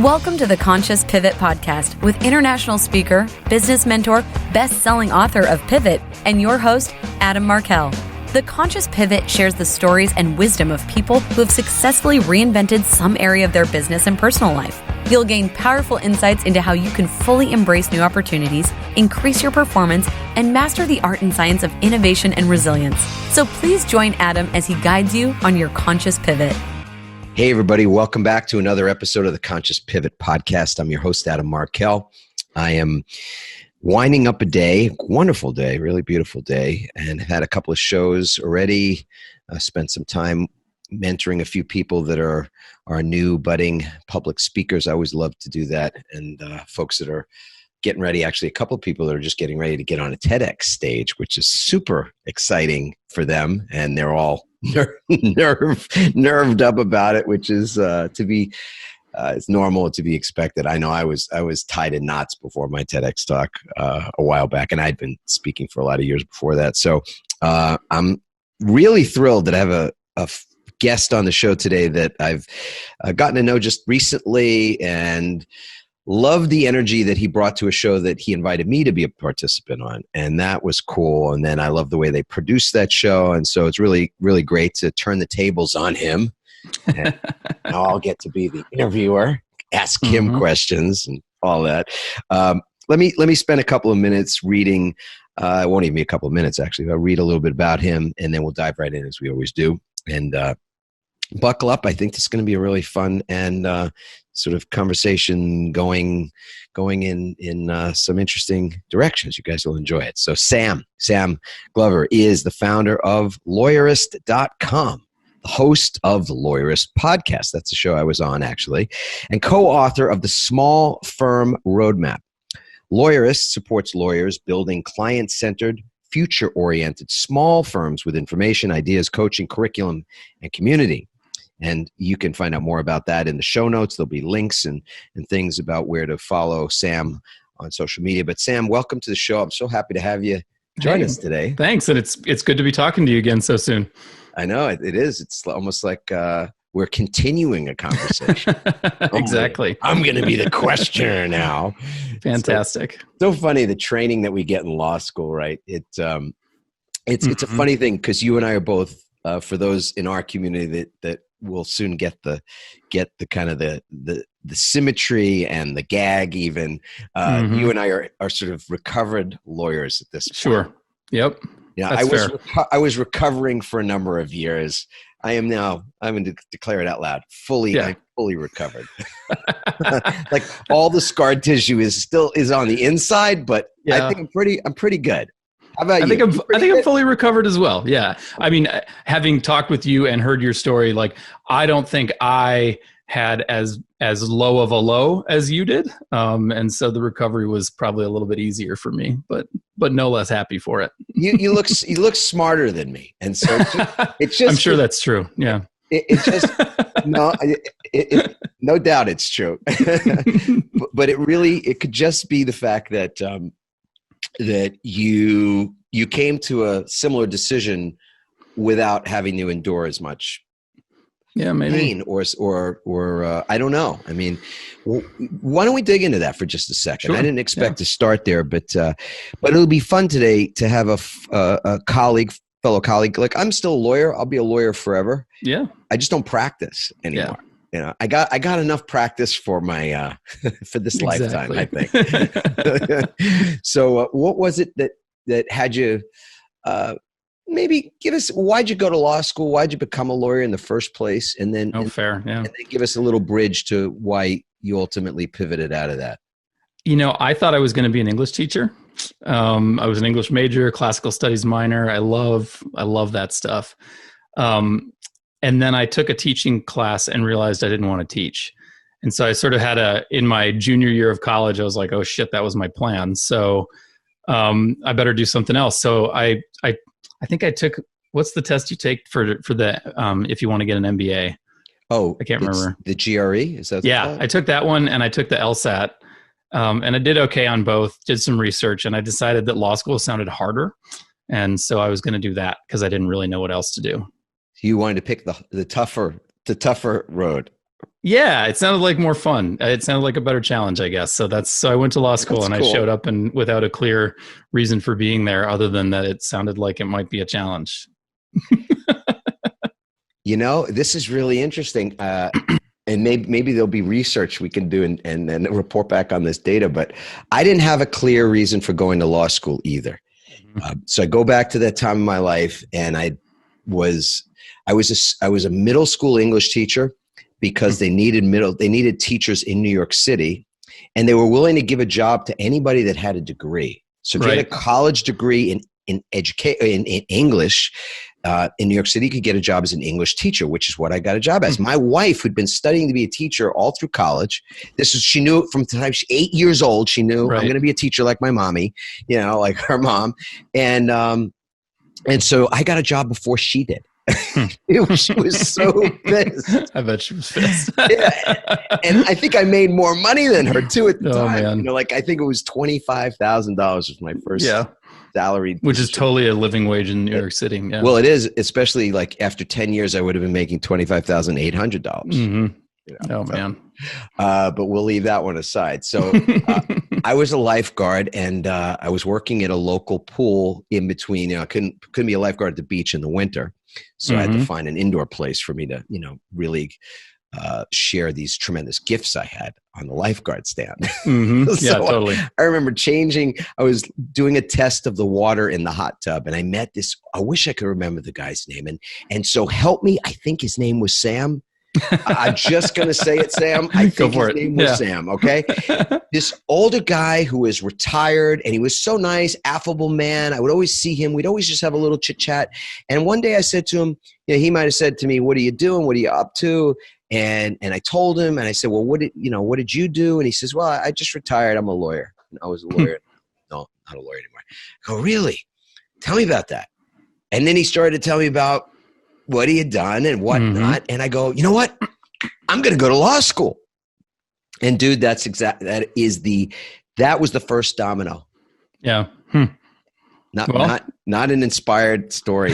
Welcome to the Conscious Pivot Podcast with international speaker, business mentor, best-selling author of Pivot, and your host, Adam Markel. The Conscious Pivot shares the stories and wisdom of people who have successfully reinvented some area of their business and personal life. You'll gain powerful insights into how you can fully embrace new opportunities, increase your performance, and master the art and science of innovation and resilience. So please join Adam as he guides you on your conscious pivot. Hey, everybody. Welcome back to another episode of the Conscious Pivot Podcast. I'm your host, Adam Markel. I am winding up a day, wonderful day, really beautiful day, and had a couple of shows already. Spent some time mentoring a few people that are new budding public speakers. I always love to do that. And folks that are getting ready, actually a couple of people that are just getting ready to get on a TEDx stage, which is super exciting for them. And they're all nerved up about it, which is it's normal to be expected. I know I was tied in knots before my TEDx talk a while back, and I'd been speaking for a lot of years before that. So I'm really thrilled that I have a guest on the show today that I've gotten to know just recently and love the energy that he brought to a show that he invited me to be a participant on. And that was cool. And then I love the way they produced that show. And so it's really, really great to turn the tables on him. And now I'll get to be the interviewer, ask him questions and all that. Let me spend a couple of minutes reading. It won't even be a couple of minutes, actually. I'll read a little bit about him, and then we'll dive right in as we always do. And buckle up. I think this is going to be a really fun and sort of conversation going in some interesting directions. You guys will enjoy it. So Sam Glover is the founder of Lawyerist.com, the host of the Lawyerist podcast. That's the show I was on, actually, and co-author of the Small Firm Roadmap. Lawyerist supports lawyers building client-centered, future-oriented small firms with information, ideas, coaching, curriculum, and community. And you can find out more about that in the show notes. There'll be links and things about where to follow Sam on social media. But Sam, welcome to the show. I'm so happy to have you join us today. Thanks. And it's good to be talking to you again so soon. I know it is. It's almost like we're continuing a conversation. Exactly. I'm going to be the questioner now. Fantastic. So funny, the training that we get in law school, right? It's a funny thing because you and I are both, for those in our community that will soon get the kind of the symmetry and the gag even. You and I are sort of recovered lawyers at this point. Sure. Yep. Yeah, that's fair. I was recovering for a number of years. I am now, I'm going to declare it out loud, I'm fully recovered. Like all the scar tissue is on the inside, but I think I'm pretty good. How about you? I think I'm fully recovered as well. Yeah. I mean, having talked with you and heard your story, like I don't think I had as low of a low as you did. And so the recovery was probably a little bit easier for me, but no less happy for it. You look smarter than me. And so it's just, I'm sure that's true. Yeah. It's just, no doubt it's true. But it could just be the fact that, that you came to a similar decision without having to endure as much pain or I don't know. I mean, why don't we dig into that for just a second? Sure. I didn't expect to start there, but it'll be fun today to have a fellow colleague. Like I'm still a lawyer. I'll be a lawyer forever. Yeah. I just don't practice anymore. Yeah. You know, I got enough practice for my for this lifetime, I think. So, what was it that had you? Maybe give us. Why'd you go to law school? Why'd you become a lawyer in the first place? And then, fair, yeah. And then give us a little bridge to why you ultimately pivoted out of that. You know, I thought I was going to be an English teacher. I was an English major, classical studies minor. I love that stuff. And then I took a teaching class and realized I didn't want to teach. And so I sort of in my junior year of college, I was like, oh shit, that was my plan. So I better do something else. So I think I took, what's the test you take for the, if you want to get an MBA? Oh, I can't remember. The GRE? Is that? Yeah, I took that one and I took the LSAT. And I did okay on both, did some research, and I decided that law school sounded harder. And so I was going to do that because I didn't really know what else to do. You wanted to pick the tougher road. Yeah, it sounded like more fun. It sounded like a better challenge, I guess. So I went to law school, and cool. I showed up and without a clear reason for being there, other than that it sounded like it might be a challenge. This is really interesting. And maybe there'll be research we can do and report back on this data. But I didn't have a clear reason for going to law school either. So I go back to that time in my life, and I was a middle school English teacher because they needed teachers in New York City, and they were willing to give a job to anybody that had a degree. So if you had a college degree in English, in New York City, you could get a job as an English teacher, which is what I got a job as. My wife, who'd been studying to be a teacher all through college, she knew it from the time she's 8 years old. She knew I'm going to be a teacher like my mommy, like her mom. And so I got a job before she did. She was so pissed. I bet she was pissed. Yeah. And I think I made more money than her too at the time. Man. I think it was $25,000 was my first salary. Which is totally a living wage in New York City. Yeah. Well, it is, especially like after 10 years, I would have been making $25,800. Mm-hmm. Man. But we'll leave that one aside. So I was a lifeguard, and I was working at a local pool in between. I couldn't be a lifeguard at the beach in the winter. So I had to find an indoor place for me to, really share these tremendous gifts I had on the lifeguard stand. Mm-hmm. Yeah, totally. I remember I was doing a test of the water in the hot tub, and I met I wish I could remember the guy's name. And so help me, I think his name was Sam. I'm just going to say it, Sam. I think his name was Sam, okay? This older guy who was retired, and he was so nice, affable man. I would always see him. We'd always just have a little chit-chat. And one day I said to him, he might have said to me, "What are you doing? What are you up to?" And I told him, and I said, "Well, what did you do?" And he says, "Well, I just retired. I'm a lawyer." And I was a lawyer. No, not a lawyer anymore. I go, "Really? Tell me about that." And then he started to tell me about what he had done and whatnot. And I go, "You know what? I'm going to go to law school." And dude, that was the first domino. Yeah. Not an inspired story.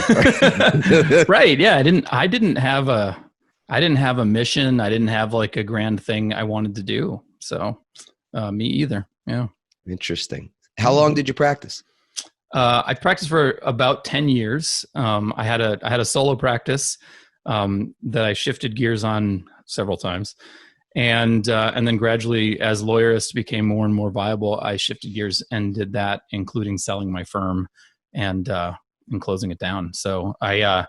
Right. Yeah. I didn't have a mission. I didn't have like a grand thing I wanted to do. So me either. Yeah. Interesting. How long did you practice? I practiced for about 10 years. I had a solo practice that I shifted gears on several times. And then gradually, as Lawyerist became more and more viable, I shifted gears and did that, including selling my firm and closing it down. So I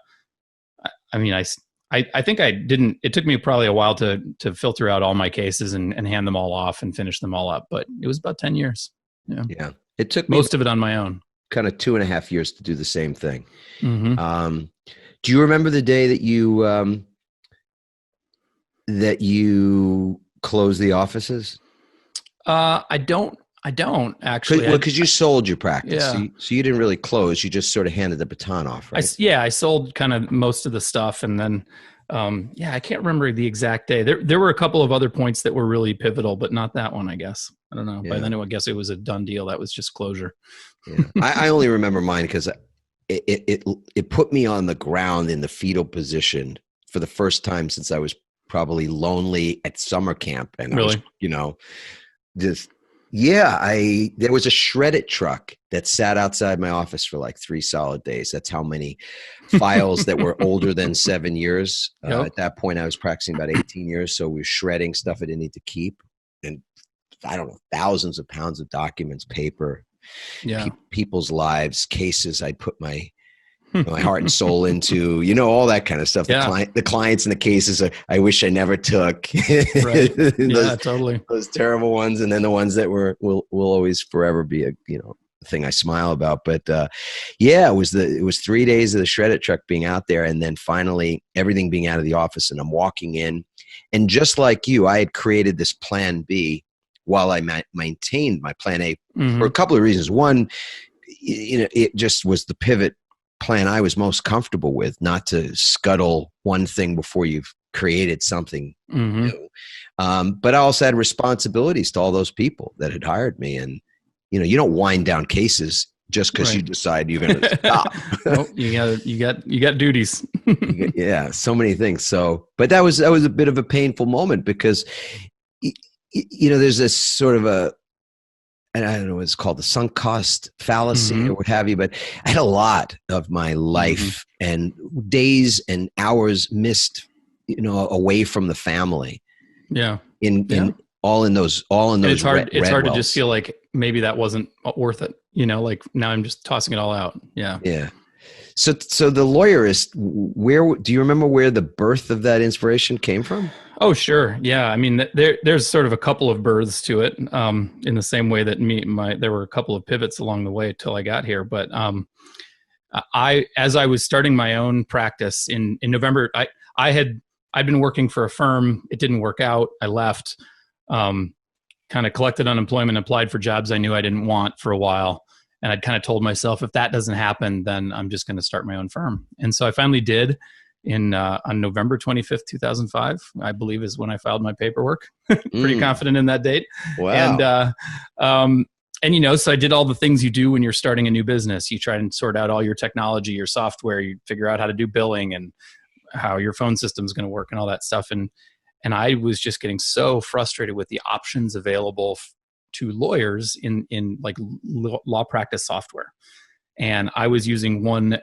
think I didn't. It took me probably a while to filter out all my cases and hand them all off and finish them all up. But it was about 10 years. Yeah. It took me most of it on my own. Kind of 2.5 years to do the same thing. Mm-hmm. Do you remember the day that you closed the offices? I don't actually. Because you sold your practice, so you didn't really close. You just sort of handed the baton off, right? I sold kind of most of the stuff, and then I can't remember the exact day. There were a couple of other points that were really pivotal, but not that one, I guess. I don't know. Yeah. By then, I guess it was a done deal. That was just closure. Yeah. I only remember mine because it put me on the ground in the fetal position for the first time since I was probably lonely at summer camp. And really? There was a shredded truck that sat outside my office for like 3 solid days. That's how many files that were older than 7 years. At that point, I was practicing about 18 years. So we were shredding stuff I didn't need to keep. And I don't know, thousands of pounds of documents, paper, people's lives, cases I'd put my heart and soul into, all that kind of stuff. Yeah. The clients and the cases I wish I never took. Right. Totally. Those terrible ones. And then the ones that will always forever be a thing I smile about. But it was 3 days of the shredded truck being out there, and then finally everything being out of the office, and I'm walking in, and just like you, I had created this plan B while I maintained my plan A for a couple of reasons. One, it just was the pivot plan I was most comfortable with, not to scuttle one thing before you've created something new. But I also had responsibilities to all those people that had hired me. And, you don't wind down cases just because you decide you're going to stop. Well, you got duties. Yeah, so many things. So, but that was a bit of a painful moment because, there's this sort of and I don't know what it's called, the sunk cost fallacy or what have you, but I had a lot of my life and days and hours missed, away from the family. Yeah. In all in those it's hard red to just feel like maybe that wasn't worth it. Like now I'm just tossing it all out. Yeah. Yeah. So the Lawyerist, where do you remember where the birth of that inspiration came from? Oh, sure. Yeah. I mean, there's sort of a couple of births to it, in the same way that there were a couple of pivots along the way till I got here. But as I was starting my own practice in November, I'd been working for a firm. It didn't work out. I left, kind of collected unemployment, applied for jobs I knew I didn't want for a while. And I'd kind of told myself, if that doesn't happen, then I'm just going to start my own firm. And so I finally did on November 25th, 2005, I believe is when I filed my paperwork. Pretty confident in that date. Wow. And so I did all the things you do when you're starting a new business. You try and sort out all your technology, your software, you figure out how to do billing and how your phone system is going to work and all that stuff. And I was just getting so frustrated with the options available to lawyers in like law practice software. And I was using one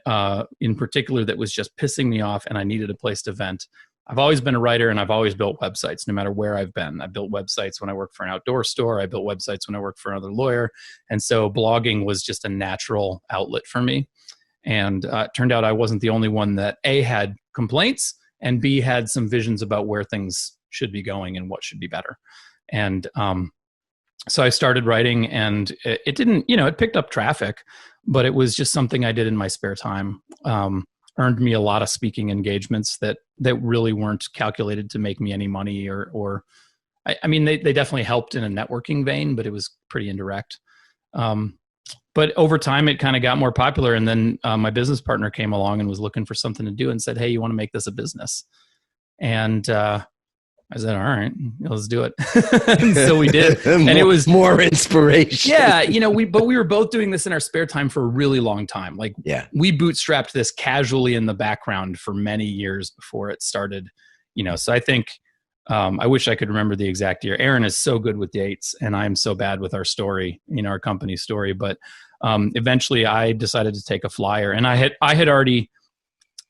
in particular that was just pissing me off, and I needed a place to vent. I've always been a writer, and I've always built websites, no matter where I've been. I built websites when I worked for an outdoor store. I built websites when I worked for another lawyer. And so blogging was just a natural outlet for me. And it turned out I wasn't the only one that A, had complaints, and B, had some visions about where things should be going and what should be better. And so I started writing, and it didn't, it picked up traffic, but it was just something I did in my spare time. Earned me a lot of speaking engagements that really weren't calculated to make me any money or I mean, they definitely helped in a networking vein, but it was pretty indirect. But over time, it kind of got more popular. And then my business partner came along and was looking for something to do and said, hey, you want to make this a business? And I said, all right, let's do it. And so we did. And it was more inspiration. Yeah. But we were both doing this in our spare time for a really long time. Like, we bootstrapped this casually in the background for many years before it started, so I think, I wish I could remember the exact year. Aaron is so good with dates, and I'm so bad with our story, our company story. But eventually I decided to take a flyer, and I had already,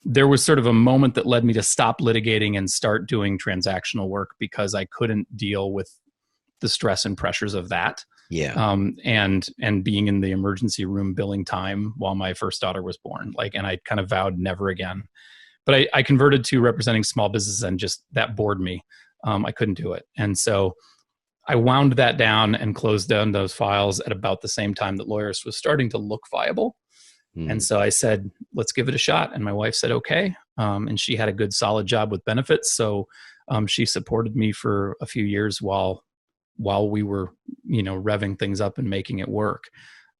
there was sort of a moment that led me to stop litigating and start doing transactional work because I couldn't deal with the stress and pressures of that. Yeah. And being in the emergency room billing time while my first daughter was born, and I kind of vowed never again. But I converted to representing small businesses, and just that bored me. I couldn't do it. And so I wound that down and closed down those files at about the same time that Lawyerist was starting to look viable. And so I said, let's give it a shot. And my wife said, okay. And she had a good, solid job with benefits. So she supported me for a few years while we were, revving things up and making it work.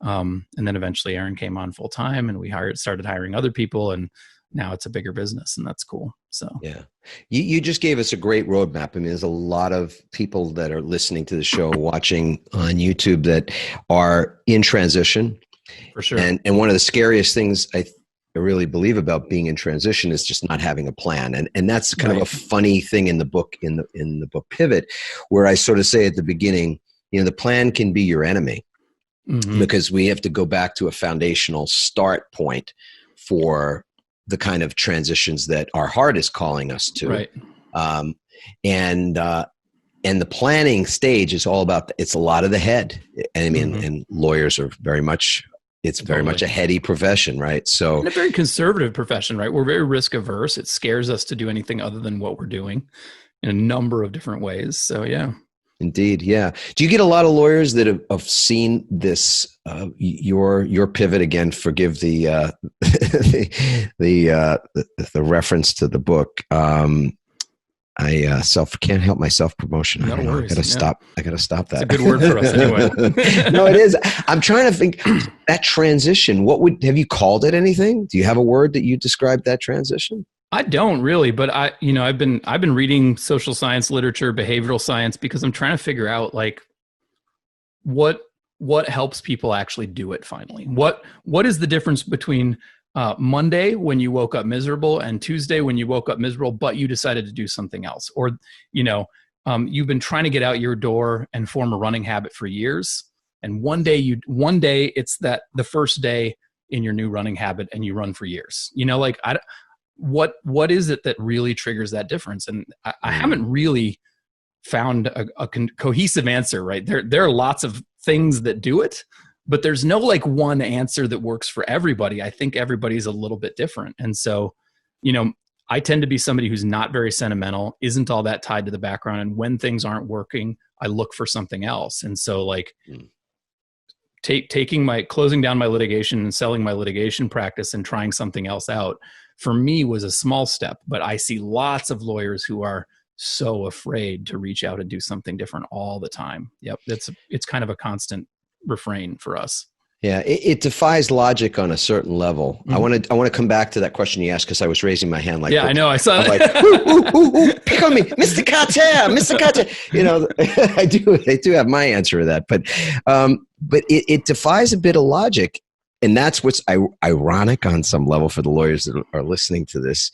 And then eventually Aaron came on full time, and we started hiring other people, and now it's a bigger business, and that's cool. So yeah, you just gave us a great roadmap. I mean, there's a lot of people that are listening to the show, watching on YouTube, that are in transition. For sure. And one of the scariest things I really believe about being in transition is just not having a plan. And that's kind of a funny thing in the book, in the book Pivot, where I sort of say at the beginning, the plan can be your enemy, because we have to go back to a foundational start point for the kind of transitions that our heart is calling us to. Right. And the planning stage is all about, it's a lot of the head. And I mean, and lawyers are very much a heady profession, right? So, and a very conservative profession, right? We're very risk averse. It scares us to do anything other than what we're doing in a number of different ways. So, yeah. Indeed. Yeah. Do you get a lot of lawyers that have seen this, your pivot? Again, forgive the reference to the book. I can't help my self-promotion. No worries. I gotta stop that. It's a good word for us anyway. No, it is. I'm trying to think that transition. Have you called it anything? Do you have a word that you describe that transition? I don't really, but I've been reading social science literature, behavioral science, because I'm trying to figure out what what helps people actually do it finally? What is the difference between Monday when you woke up miserable and Tuesday when you woke up miserable, but you decided to do something else? Or, you've been trying to get out your door and form a running habit for years. And one day it's that the first day in your new running habit and you run for years, what is it that really triggers that difference? And I haven't really found a cohesive answer, right? There are lots of things that do it, but there's no like one answer that works for everybody. I think everybody's a little bit different. And so, I tend to be somebody who's not very sentimental, isn't all that tied to the background. And when things aren't working, I look for something else. And so like closing down my litigation and selling my litigation practice and trying something else out for me was a small step, but I see lots of lawyers who are so afraid to reach out and do something different all the time. Yep. It's kind of a constant refrain for us. Yeah, it defies logic on a certain level. I want to come back to that question you asked because I was raising my hand like, yeah, I know, I saw like, ooh, pick on me, Mr. Carter, Mr. Carter. I do have my answer to that, but it defies a bit of logic, and that's what's ironic on some level for the lawyers that are listening to this,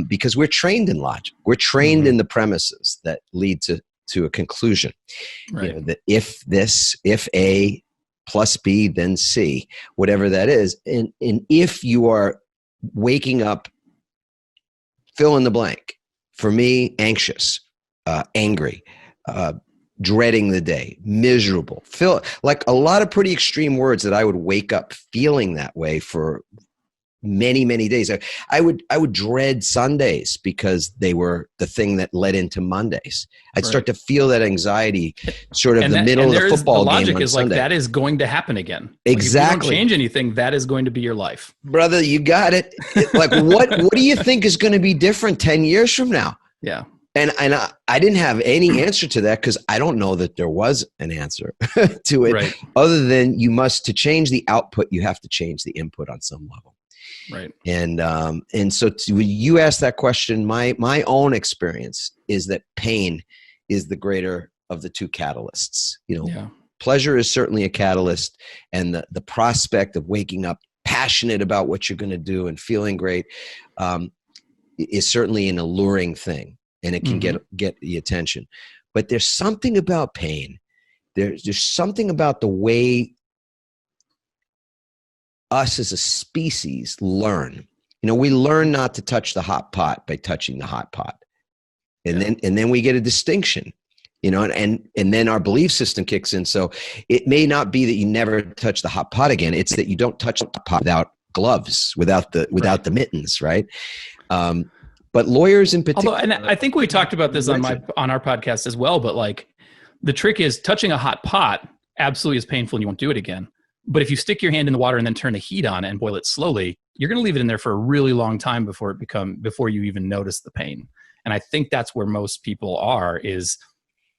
because we're trained in logic, we're trained in the premises that lead to a conclusion. Right. That if A plus B, then C, whatever that is. And if you are waking up, fill in the blank. For me, anxious, angry, dreading the day, miserable, like a lot of pretty extreme words that I would wake up feeling that way for many, many days. I would dread Sundays because they were the thing that led into Mondays. I'd start to feel that anxiety sort of the middle of the football game on Sunday. The logic is like that is going to happen again. Exactly. Like if you don't change anything, that is going to be your life. Brother, you got it. Like what do you think is going to be different 10 years from now? Yeah. And I didn't have any answer to that because I don't know that there was an answer to it, other than to change the output, you have to change the input on some level. Right. And so you asked that question, my own experience is that pain is the greater of the two catalysts. Pleasure is certainly a catalyst, and the prospect of waking up passionate about what you're going to do and feeling great is certainly an alluring thing, and it can get the attention. But there's something about pain. There's something about the way us as a species learn. We learn not to touch the hot pot by touching the hot pot. And then we get a distinction, and then our belief system kicks in. So it may not be that you never touch the hot pot again. It's that you don't touch the pot without gloves, without the mittens, right? But lawyers in particular. And I think we talked about this on our podcast as well, but like the trick is touching a hot pot absolutely is painful and you won't do it again. But if you stick your hand in the water and then turn the heat on and boil it slowly, you're going to leave it in there for a really long time before you even notice the pain. And I think that's where most people are, is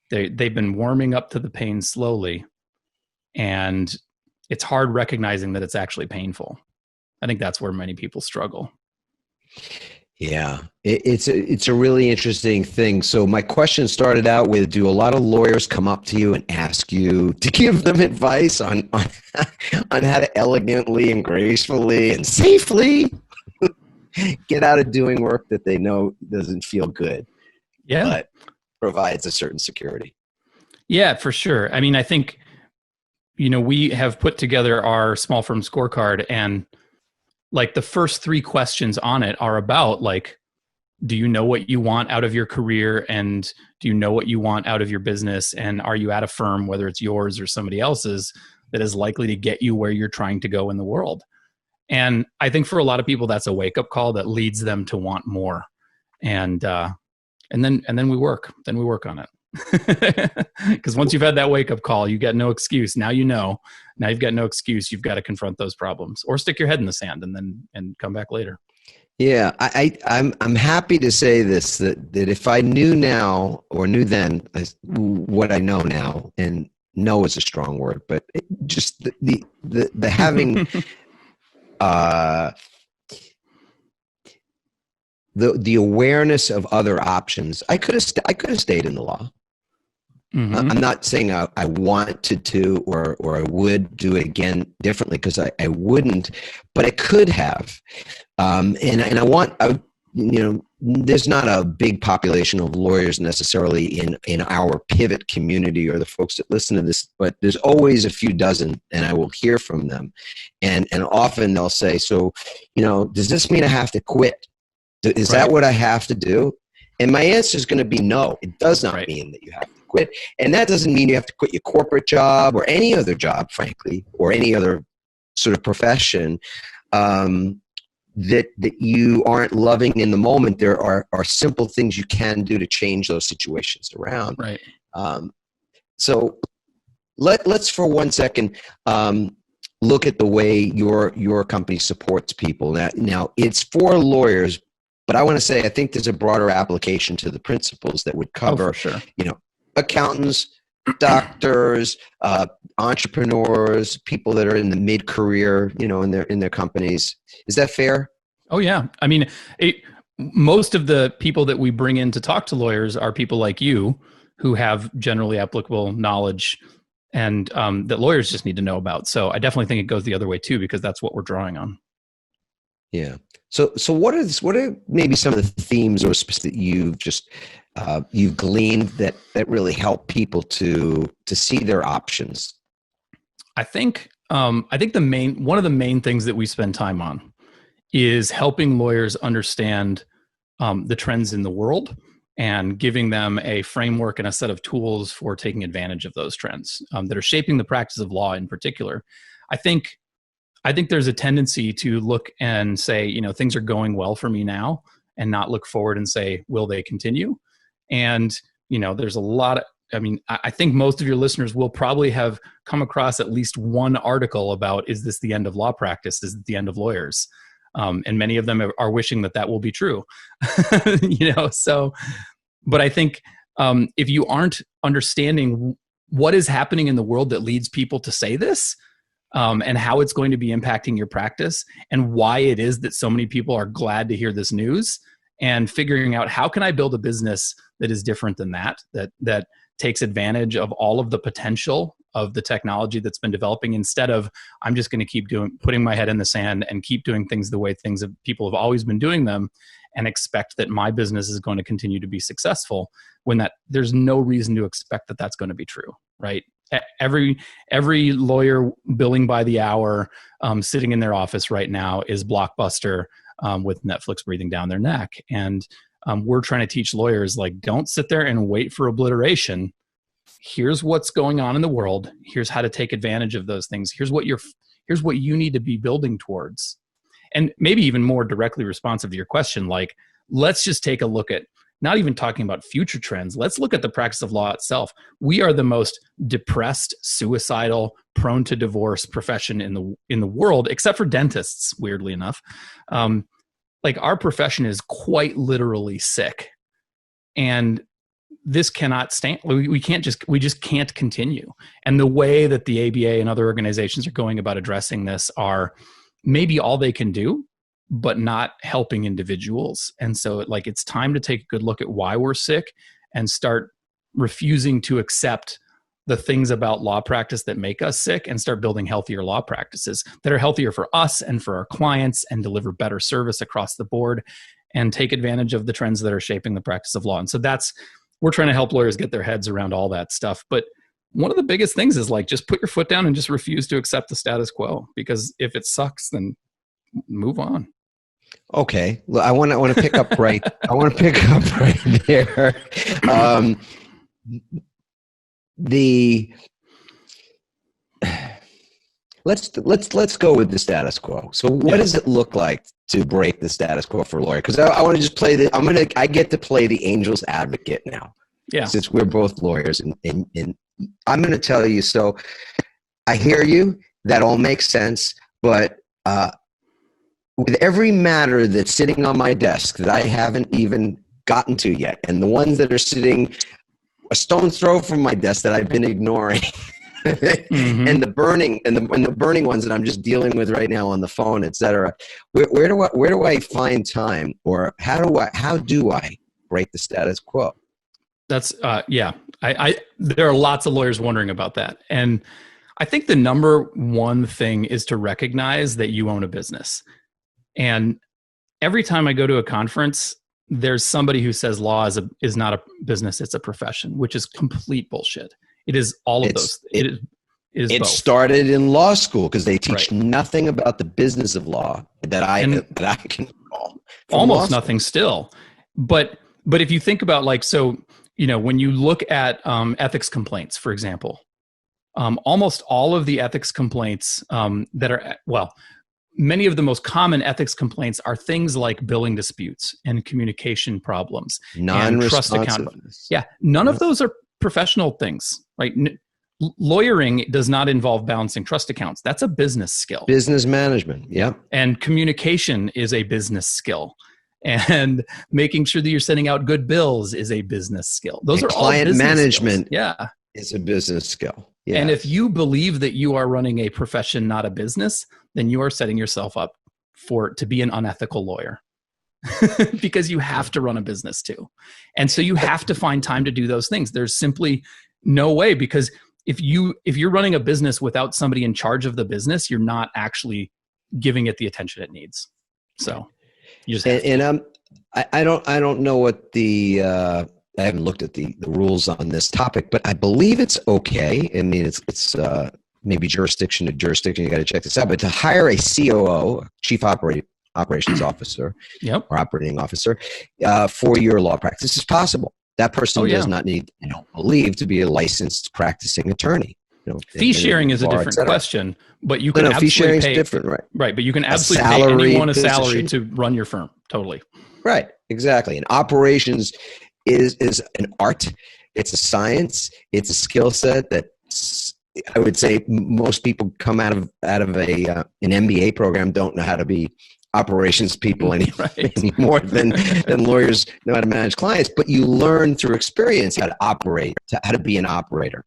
they've been warming up to the pain slowly, and it's hard recognizing that it's actually painful. I think that's where many people struggle. Yeah, it's a really interesting thing. So my question started out with, do a lot of lawyers come up to you and ask you to give them advice on how to elegantly and gracefully and safely get out of doing work that they know doesn't feel good, but provides a certain security? Yeah, for sure. I mean, I think, we have put together our small firm scorecard, and like the first 3 questions on it are about like, do you know what you want out of your career? And do you know what you want out of your business? And are you at a firm, whether it's yours or somebody else's, that is likely to get you where you're trying to go in the world? And I think for a lot of people, that's a wake-up call that leads them to want more. And then we work on it. Because once you've had that wake-up call, you got no excuse. Now now you've got no excuse. You've got to confront those problems, or stick your head in the sand and come back later. Yeah, I'm happy to say this, that if I knew now or knew then what I know now, and know is a strong word, but just the having the awareness of other options, I could have stayed in the law. I'm not saying I wanted to or I would do it again differently, because I wouldn't, but I could have. There's not a big population of lawyers necessarily in our pivot community or the folks that listen to this, but there's always a few dozen, and I will hear from them. And often they'll say, so, does this mean I have to quit? Is that what I have to do? And my answer is going to be no. It does not mean that you have to quit. And that doesn't mean you have to quit your corporate job or any other job, frankly, or any other sort of profession that you aren't loving in the moment. There are simple things you can do to change those situations around. Right. So let's for 1 second look at the way your company supports people. Now it's for lawyers, but I want to say I think there's a broader application to the principles that would cover, for sure. Accountants, doctors, entrepreneurs, people that are in the mid-career, in their companies. Is that fair? Oh yeah. I mean, most of the people that we bring in to talk to lawyers are people like you who have generally applicable knowledge and that lawyers just need to know about. So I definitely think it goes the other way too, because that's what we're drawing on. Yeah. So what are maybe some of the themes or that you've just you've gleaned that really help people to see their options? I think one of the main things that we spend time on is helping lawyers understand the trends in the world and giving them a framework and a set of tools for taking advantage of those trends that are shaping the practice of law in particular. I think there's a tendency to look and say, things are going well for me now, and not look forward and say, will they continue? And, there's a lot of, I think most of your listeners will probably have come across at least one article about, is this the end of law practice? Is it the end of lawyers? And many of them are wishing that will be true, so, but I think if you aren't understanding what is happening in the world that leads people to say this, and how it's going to be impacting your practice, and why it is that so many people are glad to hear this news, and figuring out how can I build a business that is different than that takes advantage of all of the potential of the technology that's been developing, instead of I'm just going to keep putting my head in the sand and keep doing things the way people have always been doing them, and expect that my business is going to continue to be successful, when there's no reason to expect that that's going to be true, right? Every lawyer billing by the hour, sitting in their office right now is Blockbuster with Netflix breathing down their neck. And we're trying to teach lawyers, don't sit there and wait for obliteration. Here's what's going on in the world. Here's how to take advantage of those things. Here's what you need to be building towards. And maybe even more directly responsive to your question, let's just take a look at, not even talking about future trends, let's look at the practice of law itself. We are the most depressed, suicidal, prone to divorce profession in the world, except for dentists, weirdly enough. Our profession is quite literally sick. And this cannot stand. We just can't continue. And the way that the ABA and other organizations are going about addressing this are maybe all they can do, but not helping individuals. And so it's time to take a good look at why we're sick and start refusing to accept the things about law practice that make us sick, and start building healthier law practices that are healthier for us and for our clients, and deliver better service across the board, and take advantage of the trends that are shaping the practice of law. And so we're trying to help lawyers get their heads around all that stuff. But one of the biggest things is just put your foot down and just refuse to accept the status quo, because if it sucks, then move on. Okay. Well, I want to pick up right. I want to pick up right there. Let's go with the status quo. So what does it look like to break the status quo for a lawyer? Because I want to just play I get to play the angel's advocate now. Yeah. Since we're both lawyers, and I'm going to tell you. So I hear you. That all makes sense. But with every matter that's sitting on my desk that I haven't even gotten to yet, and the ones that are sitting a stone's throw from my desk that I've been ignoring, mm-hmm. and the burning ones that I'm just dealing with right now on the phone, et cetera. Where do I find time, or how do I break the status quo? That's There are lots of lawyers wondering about that. And I think the number one thing is to recognize that you own a business. And every time I go to a conference, there's somebody who says law is not a business, it's a profession, which is complete bullshit. It is all of those. It is It both. started in law school because they teach nothing about the business of law that I can recall. Almost nothing still. But if you think about when you look at ethics complaints, for example, almost all of the ethics complaints many of the most common ethics complaints are things like billing disputes and communication problems and trust account. Yeah, none of those are professional things, right? Lawyering does not involve balancing trust accounts. That's a business skill. Business management, yeah. And communication is a business skill. And making sure that you're sending out good bills is a business skill. Those are all business management. Skills. Yeah, is a business skill. Yeah. And if you believe that you are running a profession, not a business, then you are setting yourself up to be an unethical lawyer. Because you have to run a business too. And so you have to find time to do those things. There's simply no way, because if you're running a business without somebody in charge of the business, you're not actually giving it the attention it needs. So you just I don't know what I haven't looked at the rules on this topic, but I believe it's okay. I mean, it's maybe jurisdiction to jurisdiction. You got to check this out. But to hire a COO, Chief Operations Officer, or Operating Officer, for your law practice is possible. That person does not need, I don't believe, to be a licensed practicing attorney. Fee sharing is a different question, but you can absolutely fee sharing is pay different, right? But you can absolutely pay anyone a salary to run your firm. Totally. Right. Exactly. And operations is an art. It's a science. It's a skill set that I would say most people come out of an MBA program don't know how to be operations people any more than lawyers know how to manage clients. But you learn through experience how to operate, how to be an operator,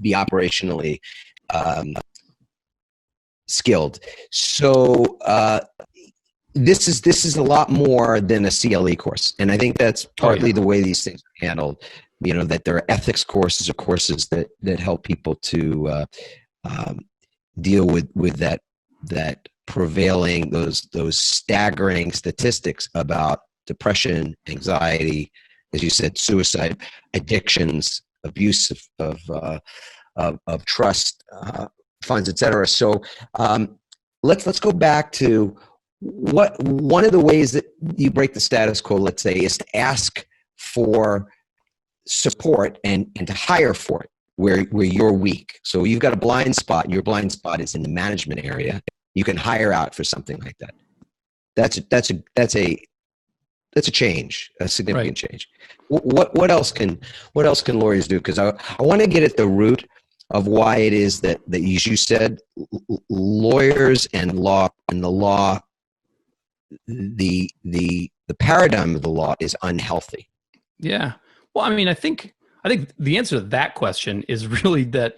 be operationally skilled. So this is a lot more than a CLE course, and I think that's partly the way these things are handled. That there are ethics courses or courses that help people to deal with that prevailing those staggering statistics about depression, anxiety, as you said, suicide, addictions, abuse of trust funds, etc. So let's go back to one of the ways that you break the status quo, let's say, is to ask for support and to hire for it where you're weak. So you've got a blind spot. Your blind spot is in the management area. You can hire out for something like that. That's a change, a significant change. What else can lawyers do? Because I want to get at the root of why it is that as you said, lawyers and the law, the paradigm of the law is unhealthy. Yeah. Well, I mean, I think the answer to that question is really that,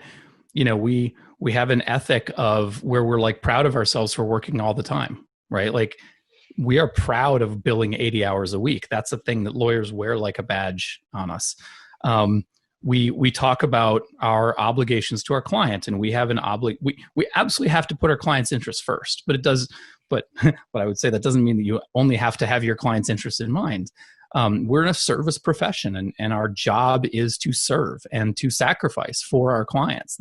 we have an ethic of where we're like proud of ourselves for working all the time, right? Like we are proud of billing 80 hours a week. That's a thing that lawyers wear like a badge on us. We talk about our obligations to our client, and we have we absolutely have to put our client's interests first, but I would say that doesn't mean that you only have to have your client's interest in mind. We're in a service profession, and our job is to serve and to sacrifice for our clients.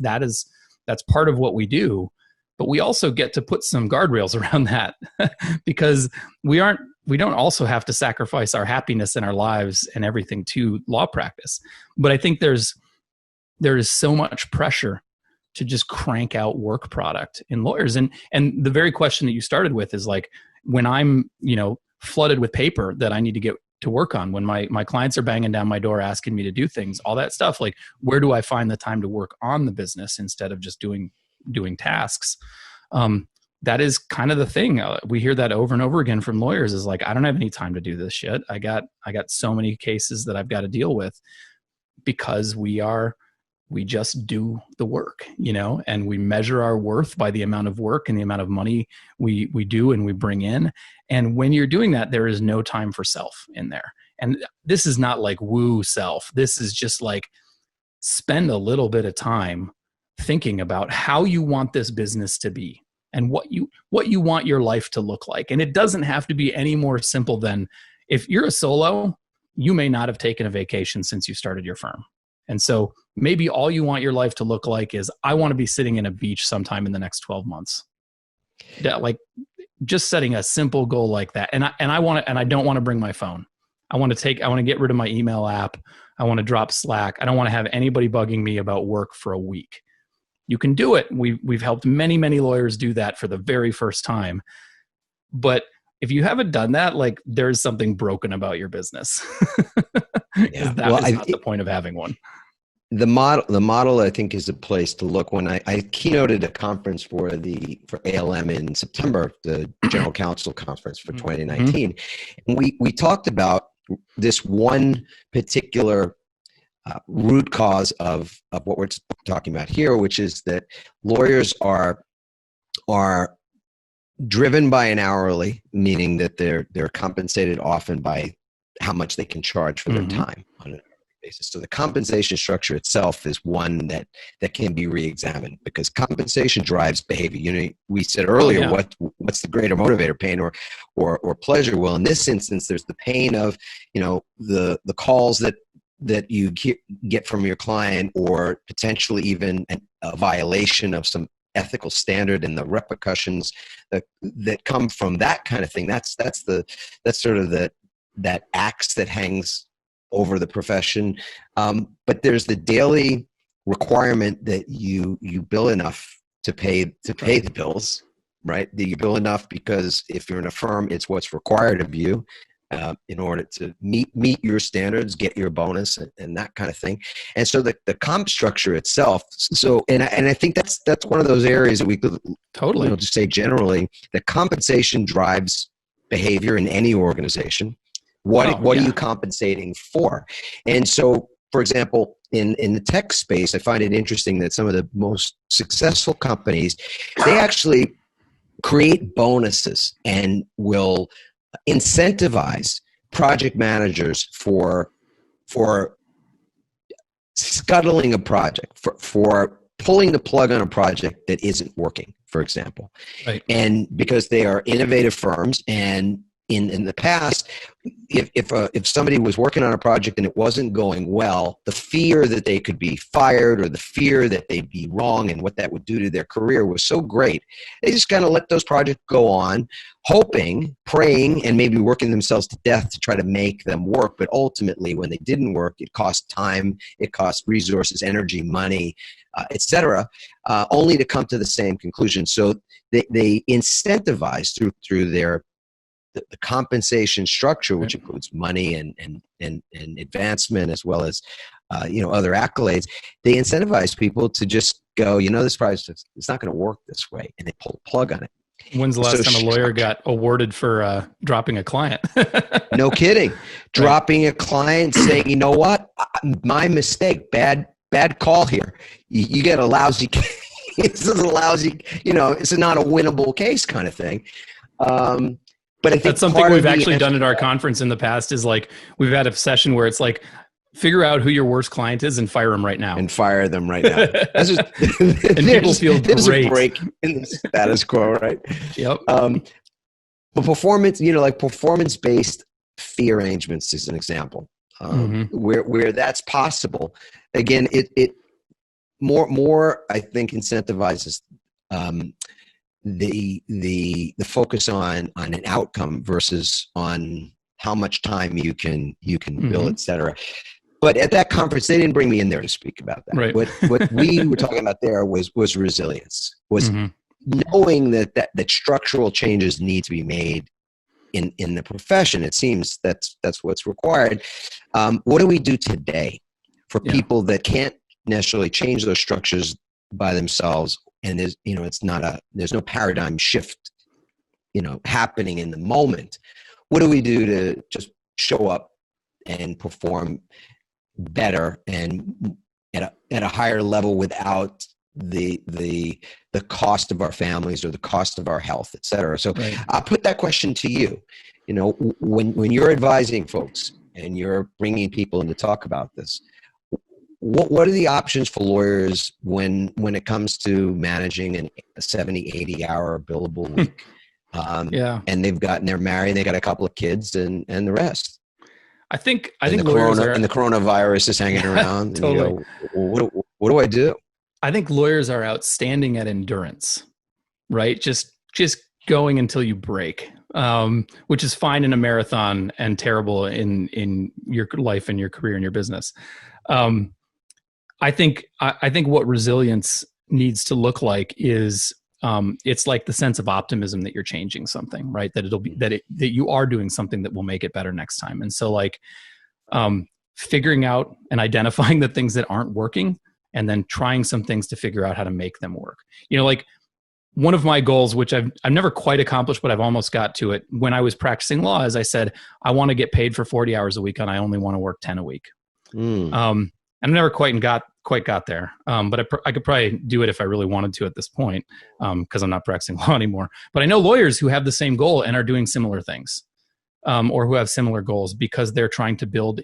That's part of what we do, but we also get to put some guardrails around that because we don't also have to sacrifice our happiness and our lives and everything to law practice. But I think there is so much pressure to just crank out work product in lawyers. And the very question that you started with is like, when I'm, flooded with paper that I need to get to work on, when my clients are banging down my door asking me to do things, all that stuff, like where do I find the time to work on the business instead of just doing tasks? That is kind of the thing. We hear that over and over again from lawyers is like, I don't have any time to do this shit. I got so many cases that I've got to deal with because we just do the work, and we measure our worth by the amount of work and the amount of money we do and we bring in. And when you're doing that, there is no time for self in there. And this is not like woo self. This is just like spend a little bit of time thinking about how you want this business to be and what you want your life to look like. And it doesn't have to be any more simple than, if you're a solo, you may not have taken a vacation since you started your firm. And so maybe all you want your life to look like is, I want to be sitting in a beach sometime in the next 12 months. Yeah, like just setting a simple goal like that. And I don't want to bring my phone. I want to get rid of my email app. I want to drop Slack. I don't want to have anybody bugging me about work for a week. You can do it. We've helped many, many lawyers do that for the very first time. But if you haven't done that, like, there's something broken about your business. Yeah. That is not the point of having one. The model, I think, is a place to look. When I keynoted a conference for ALM in September, the General Counsel Conference for 2019, and we talked about this one particular root cause of what we're talking about here, which is that lawyers are driven by an hourly, meaning that they're compensated often by how much they can charge for their time on an hourly basis. So the compensation structure itself is one that can be re-examined, because compensation drives behavior. You know, we said earlier, what's the greater motivator, pain or pleasure? Well, in this instance, there's the pain of, you know, the calls that you get from your client, or potentially even a violation of some ethical standard, and the repercussions that come from that kind of thing. That's sort of that axe that hangs over the profession. But there's the daily requirement that you bill enough to pay the bills, right? That you bill enough because if you're in a firm, it's what's required of you in order to meet your standards, get your bonus, and that kind of thing. And so the comp structure itself. So, and I think that's one of those areas that we could totally just say generally that compensation drives behavior in any organization. What are you compensating for? And so, for example, in the tech space, I find it interesting that some of the most successful companies, they actually create bonuses and will incentivize project managers for scuttling a project, for pulling the plug on a project that isn't working, for example. Right. And because they are innovative firms, and in the past, if somebody was working on a project and it wasn't going well, the fear that they could be fired or the fear that they'd be wrong and what that would do to their career was so great. They just kind of let those projects go on, hoping, praying, and maybe working themselves to death to try to make them work. But ultimately, when they didn't work, it cost time, it cost resources, energy, money, etc., only to come to the same conclusion. So they incentivize through their the compensation structure, which includes money and advancement, as well as other accolades. They incentivize people to just go, this project, it's not going to work this way, and they pull the plug on it. When's the last time a lawyer got awarded for dropping a client? No kidding. Dropping a client, saying, you know what, my mistake, bad call here. You get a lousy case. This is a lousy, it's not a winnable case kind of thing. But I think that's something we've actually done at our conference in the past, is like, we've had a session where it's like, figure out who your worst client is and fire them right now. And fire them right now. That's just, and people feel great. There's a break in the status quo, right? Yep. But performance, like performance-based fee arrangements is an example where that's possible. Again, it more I think incentivizes the focus on an outcome versus on how much time you can bill, et cetera. But at that conference, they didn't bring me in there to speak about that. Right. What we were talking about there was resilience, was knowing that structural changes need to be made in the profession. It seems that's what's required. What do we do today for people that can't necessarily change those structures by themselves? And there's no paradigm shift, happening in the moment. What do we do to just show up and perform better and at a higher level without the cost of our families or the cost of our health, et cetera? So I'll put that question to you. When you're advising folks, and you're bringing people in to talk about this. What are the options for lawyers when it comes to managing a 70, 80-hour billable week? And they're married, they got a couple of kids, and the rest. I think the coronavirus is hanging around. Totally. And what do I do? I think lawyers are outstanding at endurance, right? Just going until you break, which is fine in a marathon and terrible in your life and your career and your business. I think what resilience needs to look like is it's like the sense of optimism that you're changing something, right? That you are doing something that will make it better next time. And so like figuring out and identifying the things that aren't working and then trying some things to figure out how to make them work. Like one of my goals, which I've never quite accomplished, but I've almost got to it. When I was practicing law, as I said, I want to get paid for 40 hours a week and I only want to work 10 a week. And I never quite got there. But I could probably do it if I really wanted to at this point, because I'm not practicing law anymore. But I know lawyers who have the same goal and are doing similar things, or who have similar goals because they're trying to build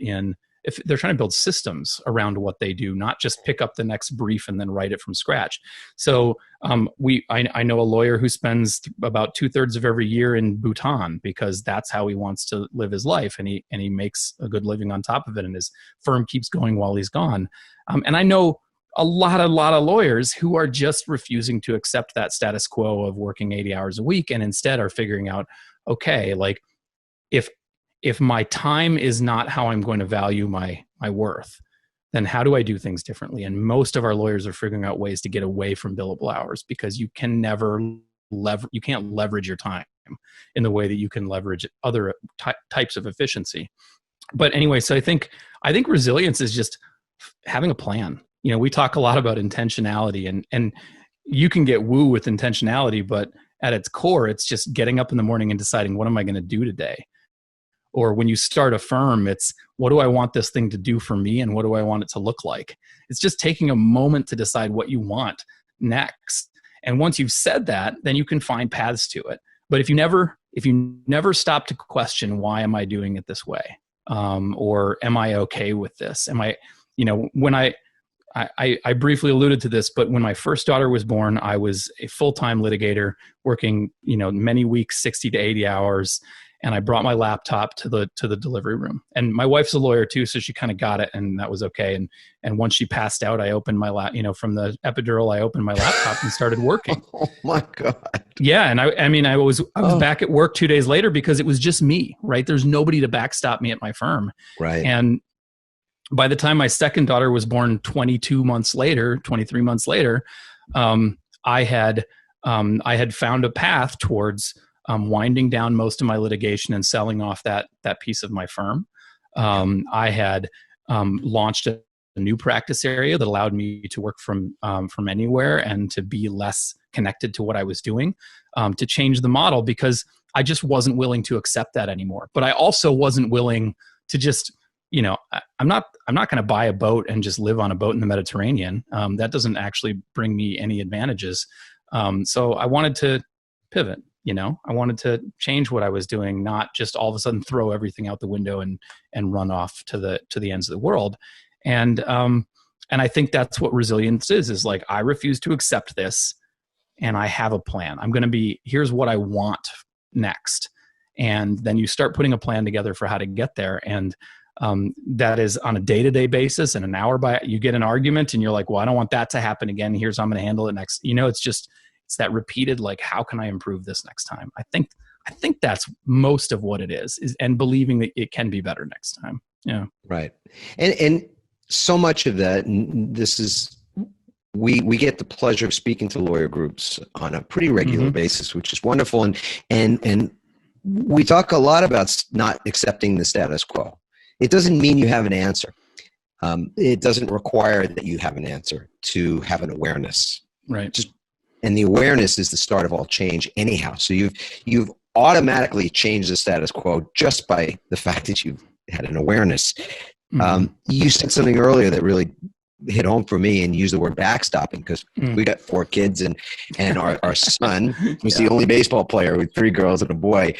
systems around what they do, not just pick up the next brief and then write it from scratch. So I know a lawyer who spends about 2/3 of every year in Bhutan because that's how he wants to live his life, and he makes a good living on top of it, and his firm keeps going while he's gone. And I know a lot of lawyers who are just refusing to accept that status quo of working 80 hours a week, and instead are figuring out, okay, like if my time is not how I'm going to value my worth, then how do I do things differently? And most of our lawyers are figuring out ways to get away from billable hours, because you can never you can't leverage your time in the way that you can leverage other types of efficiency. But anyway, so I think resilience is just having a plan. We talk a lot about intentionality, and you can get woo with intentionality, but at its core, it's just getting up in the morning and deciding, what am I going to do today? Or when you start a firm, it's what do I want this thing to do for me and what do I want it to look like? It's just taking a moment to decide what you want next. And once you've said that, then you can find paths to it. But if you never stop to question, why am I doing it this way? Or am I okay with this? Am I, when I briefly alluded to this, but when my first daughter was born, I was a full-time litigator working, many weeks, 60 to 80 hours. And I brought my laptop to the delivery room. And my wife's a lawyer too, so she kind of got it, and that was okay. And once she passed out, I opened my from the epidural, I opened my laptop and started working. Oh my God. Yeah, and I was back at work 2 days later because it was just me, right? There's nobody to backstop me at my firm. Right. And by the time my second daughter was born 23 months later, I had found a path towards winding down most of my litigation and selling off that piece of my firm. I had launched a new practice area that allowed me to work from anywhere and to be less connected to what I was doing, to change the model, because I just wasn't willing to accept that anymore. But I also wasn't willing to just, I'm not going to buy a boat and just live on a boat in the Mediterranean. That doesn't actually bring me any advantages. So I wanted to pivot. I wanted to change what I was doing, not just all of a sudden throw everything out the window and run off to the ends of the world. And I think that's what resilience is like, I refuse to accept this, and I have a plan. Here's what I want next. And then you start putting a plan together for how to get there. And that is on a day-to-day basis, and an hour by, you get an argument and you're like, well, I don't want that to happen again. Here's how I'm going to handle it next. It's that repeated, like, how can I improve this next time? I think that's most of what it is, and believing that it can be better next time. Yeah. Right. And so much of that, this is, we get the pleasure of speaking to lawyer groups on a pretty regular basis, which is wonderful. And we talk a lot about not accepting the status quo. It doesn't mean you have an answer. It doesn't require that you have an answer to have an awareness. Right. And the awareness is the start of all change anyhow. So you've automatically changed the status quo just by the fact that you've had an awareness. You said something earlier that really hit home for me, and used the word backstopping, because we got 4 kids, and our son was the only baseball player with 3 girls and a boy.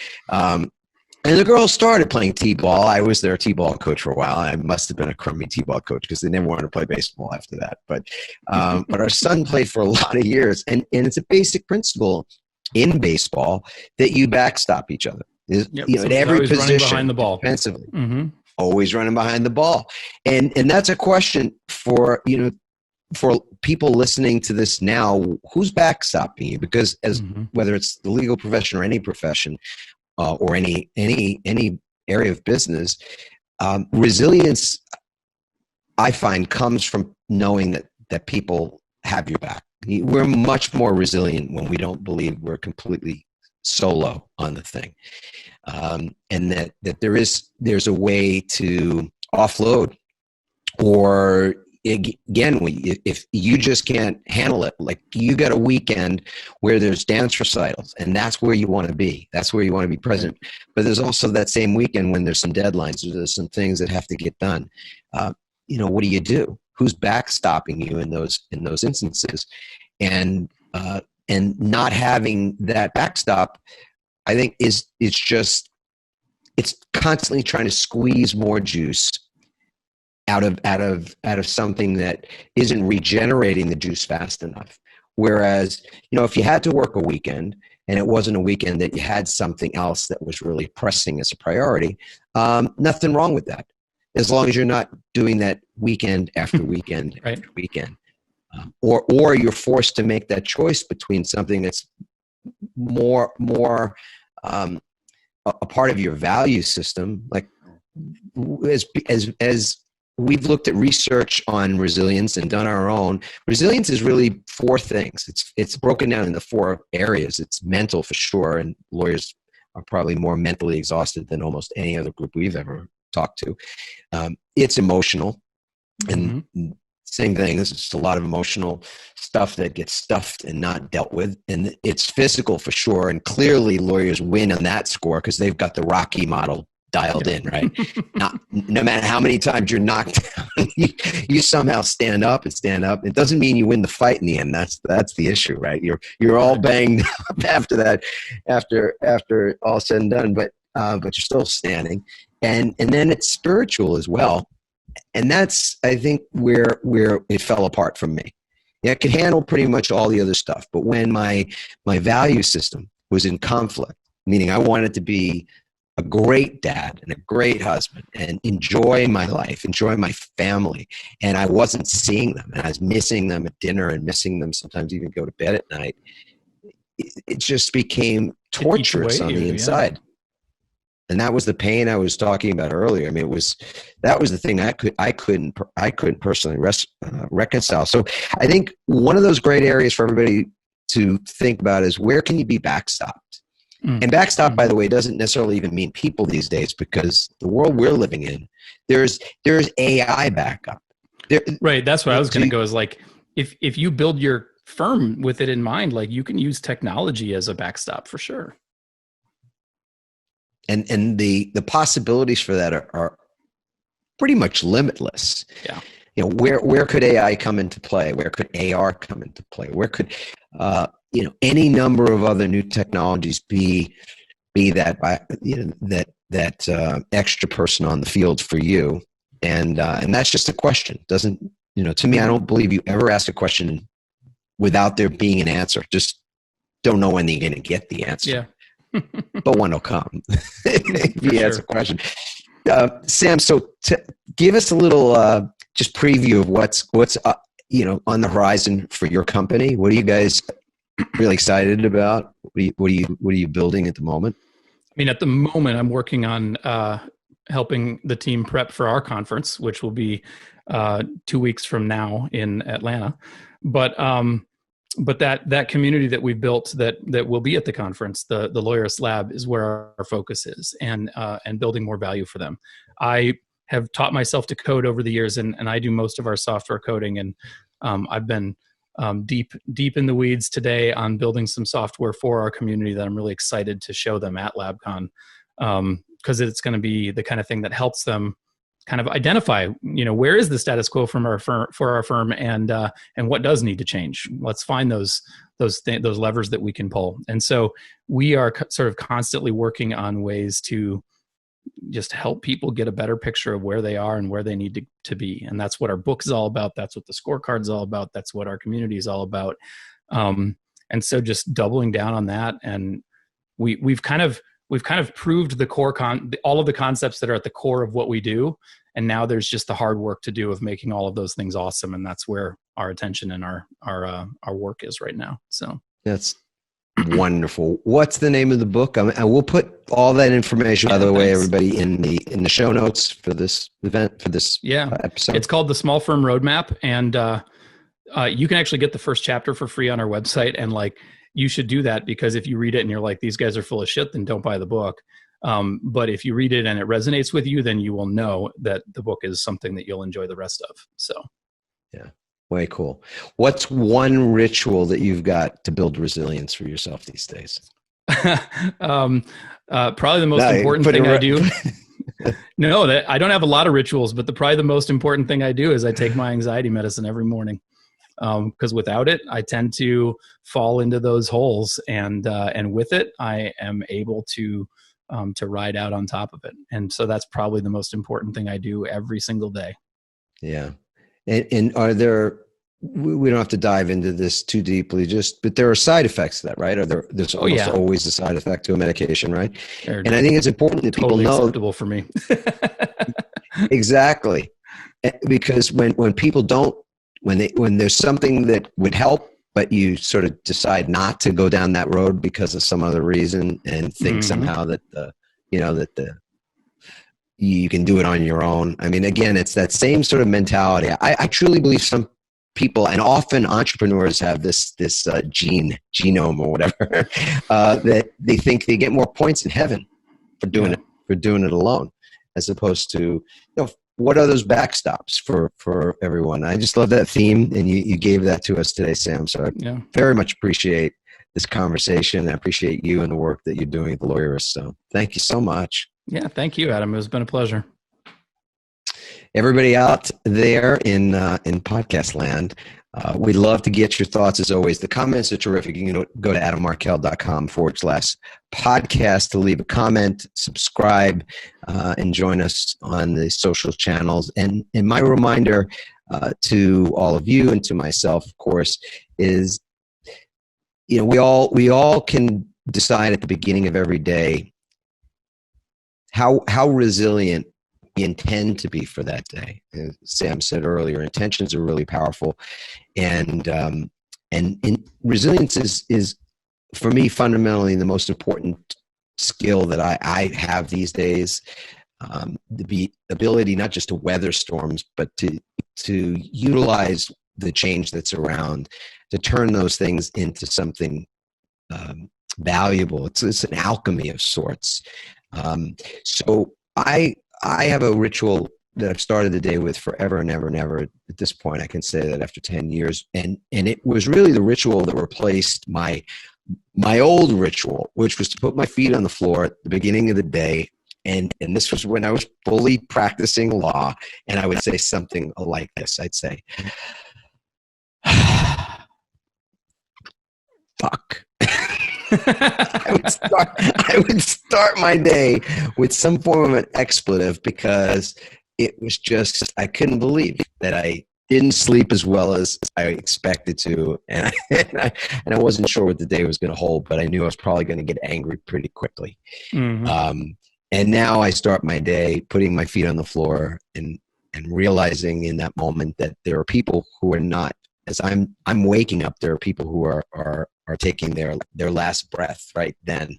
And the girls started playing t-ball. I was their t-ball coach for a while. I must have been a crummy t-ball coach because they never wanted to play baseball after that. But our son played for a lot of years. And it's a basic principle in baseball that you backstop each other. Yep. At every position, running behind the ball. Defensively, always running behind the ball. And that's a question for people listening to this now, who's backstopping you? Because whether it's the legal profession or any profession, or any area of business, resilience, I find, comes from knowing that people have your back. We're much more resilient when we don't believe we're completely solo on the thing, and that there's a way to offload, or again, if you just can't handle it, like you got a weekend where there's dance recitals, and that's where you want to be. That's where you want to be present. But there's also that same weekend when there's some deadlines, there's some things that have to get done. What do you do? Who's backstopping you in those instances? And not having that backstop, I think it's constantly trying to squeeze more juice out of something that isn't regenerating the juice fast enough. Whereas, if you had to work a weekend and it wasn't a weekend that you had something else that was really pressing as a priority, nothing wrong with that, as long as you're not doing that weekend after weekend right. after weekend, or you're forced to make that choice between something that's more a part of your value system, like as we've looked at research on resilience and done our own. Resilience is really four things. It's broken down into four areas. It's mental, for sure, and lawyers are probably more mentally exhausted than almost any other group we've ever talked to. It's emotional, and same thing. This is just a lot of emotional stuff that gets stuffed and not dealt with. And it's physical, for sure, and clearly lawyers win on that score because they've got the Rocky model dialed in, right? No matter how many times you're knocked down, you somehow stand up. It doesn't mean you win the fight in the end. That's the issue, right? You're all banged up after that, after all said and done, but you're still standing. And then it's spiritual as well. And that's, I think, where it fell apart from me. Yeah, I could handle pretty much all the other stuff, but when my value system was in conflict, meaning I wanted to be a great dad and a great husband and enjoy my life, enjoy my family, and I wasn't seeing them, and I was missing them at dinner and missing them sometimes even go to bed at night, it just became torturous on the inside. Yeah. And that was the pain I was talking about earlier. I mean, that was the thing I couldn't personally reconcile. So I think one of those great areas for everybody to think about is, where can you be backstopped? And backstop, by the way, doesn't necessarily even mean people these days, because the world we're living in, there's AI backup. Right. That's what I was going to go, is like, if you build your firm with it in mind, like, you can use technology as a backstop for sure. And the possibilities for that are pretty much limitless. Yeah. Where could AI come into play? Where could AR come into play? Where could any number of other new technologies be that extra person on the field for you? And that's just a question. Doesn't, to me, I don't believe you ever ask a question without there being an answer. Just don't know when you're going to get the answer. Yeah. But one will come if you ask a question. Sam, so give us a little just preview of what's on the horizon for your company. What are you guys really excited about? What are you building at the moment? I mean, at the moment, I'm working on helping the team prep for our conference, which will be 2 weeks from now in Atlanta. But that community that we've built that will be at the conference, the Lawyerist Lab, is where our focus is, and building more value for them. I have taught myself to code over the years, and I do most of our software coding, and I've been deep in the weeds today on building some software for our community that I'm really excited to show them at Labcon, because it's going to be the kind of thing that helps them kind of identify, where is the status quo from for our firm, and what does need to change. Let's find those levers that we can pull. And so we are sort of constantly working on ways to just help people get a better picture of where they are and where they need to be. And that's what our book is all about. That's what the scorecard is all about. That's what our community is all about. And so just doubling down on that. And we've kind of proved the core all of the concepts that are at the core of what we do. And now there's just the hard work to do of making all of those things awesome. And that's where our attention and our work is right now. So that's wonderful. What's the name of the book? I will put all that information, by the way, everybody, in the show notes for this event, for this episode. It's called The Small Firm Roadmap. And you can actually get the first chapter for free on our website. And you should do that, because if you read it and you're like, these guys are full of shit, then don't buy the book. But if you read it and it resonates with you, then you will know that the book is something that you'll enjoy the rest of. So, yeah, way cool. What's one ritual that you've got to build resilience for yourself these days? Probably the most important thing I do. No, I don't have a lot of rituals, but probably the most important thing I do is I take my anxiety medicine every morning. Because without it, I tend to fall into those holes, and with it, I am able to ride out on top of it. And so that's probably the most important thing I do every single day. Yeah. And are there, we don't have to dive into this too deeply, but there are side effects to that, right? There's always a side effect to a medication, right? And I think it's important that people know. Acceptable for me. Exactly. Because when people don't, when there's something that would help, but you sort of decide not to go down that road because of some other reason, and think somehow that you can do it on your own. I mean, again, it's that same sort of mentality. I truly believe some people, and often entrepreneurs, have this genome or whatever, that they think they get more points in heaven for doing it alone, as opposed to, what are those backstops for everyone? I just love that theme, and you gave that to us today, Sam. So I very much appreciate this conversation. I appreciate you and the work that you're doing at the Lawyerist. So thank you so much. Yeah, thank you, Adam. It's been a pleasure. Everybody out there in podcast land, we'd love to get your thoughts. As always, the comments are terrific. You can go to adammarkel.com/podcast to leave a comment, subscribe, and join us on the social channels. And my reminder to all of you, and to myself, of course, is, we all can decide at the beginning of every day how resilient we intend to be for that day. As Sam said earlier, intentions are really powerful, and resilience is for me fundamentally the most important skill that I have these days. The ability not just to weather storms, but to utilize the change that's around, to turn those things into something valuable. It's an alchemy of sorts. So I have a ritual that I've started the day with forever and ever and ever. At this point, I can say that after 10 years. And it was really the ritual that replaced my old ritual, which was to put my feet on the floor at the beginning of the day. And this was when I was fully practicing law. And I would say something like this. I'd say, fuck. I would start my day with some form of an expletive, because it was just, I couldn't believe that I didn't sleep as well as I expected to. And I wasn't sure what the day was going to hold, but I knew I was probably going to get angry pretty quickly. Mm-hmm. And now I start my day putting my feet on the floor and realizing in that moment that there are people who are not, as I'm waking up, there are people who are taking their last breath right then.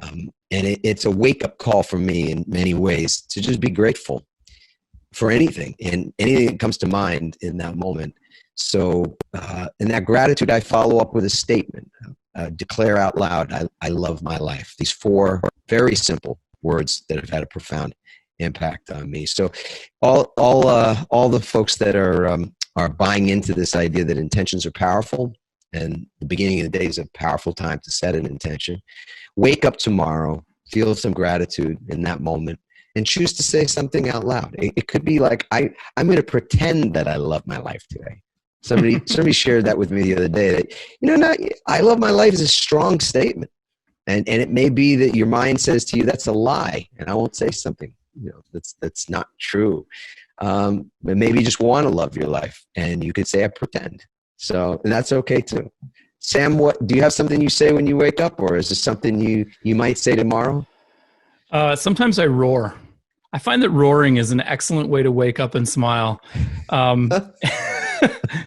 And it's a wake-up call for me in many ways to just be grateful for anything and anything that comes to mind in that moment. So in that gratitude, I follow up with a statement. Declare out loud, I love my life. These 4 very simple words that have had a profound impact on me. So all the folks that are buying into this idea that intentions are powerful, and the beginning of the day is a powerful time to set an intention. Wake up tomorrow, feel some gratitude in that moment, and choose to say something out loud. It could be like, I'm going to pretend that I love my life today. Somebody shared that with me the other day that, I love my life is a strong statement. And it may be that your mind says to you, that's a lie. And I won't say something, that's not true. But maybe you just want to love your life, and you could say, I pretend. So, and that's okay too. Sam, what do you have something you say when you wake up, or is this something you might say tomorrow? Sometimes I roar. I find that roaring is an excellent way to wake up and smile.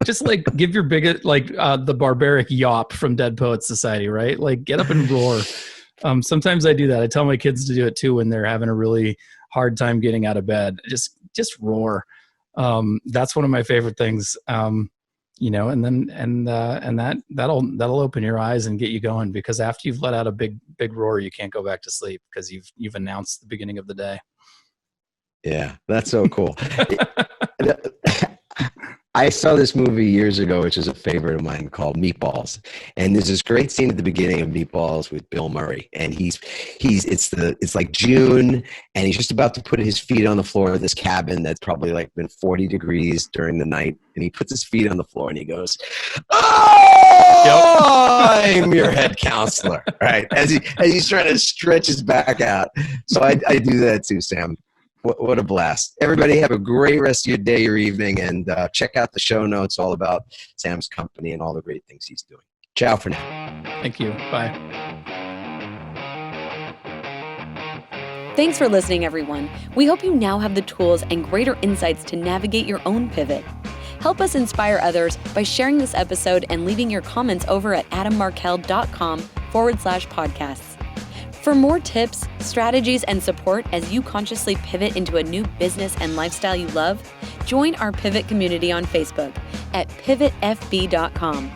Just like give your biggest, the barbaric yawp from Dead Poets Society, right? Like get up and roar. Sometimes I do that. I tell my kids to do it too when they're having a really hard time getting out of bed. Just roar. That's one of my favorite things. And that'll open your eyes and get you going, because after you've let out a big roar, you can't go back to sleep because you've announced the beginning of the day. Yeah, that's so cool. I saw this movie years ago, which is a favorite of mine, called Meatballs. And there's this great scene at the beginning of Meatballs with Bill Murray. And it's like June, and he's just about to put his feet on the floor of this cabin that's probably like been 40 degrees during the night. And he puts his feet on the floor and he goes, I'm your head counselor, right? As he's trying to stretch his back out. So I do that too, Sam. What a blast. Everybody have a great rest of your day, your evening, and check out the show notes all about Sam's company and all the great things he's doing. Ciao for now. Thank you. Bye. Thanks for listening, everyone. We hope you now have the tools and greater insights to navigate your own pivot. Help us inspire others by sharing this episode and leaving your comments over at adammarkel.com/podcasts. For more tips, strategies, and support as you consciously pivot into a new business and lifestyle you love, join our Pivot community on Facebook at pivotfb.com.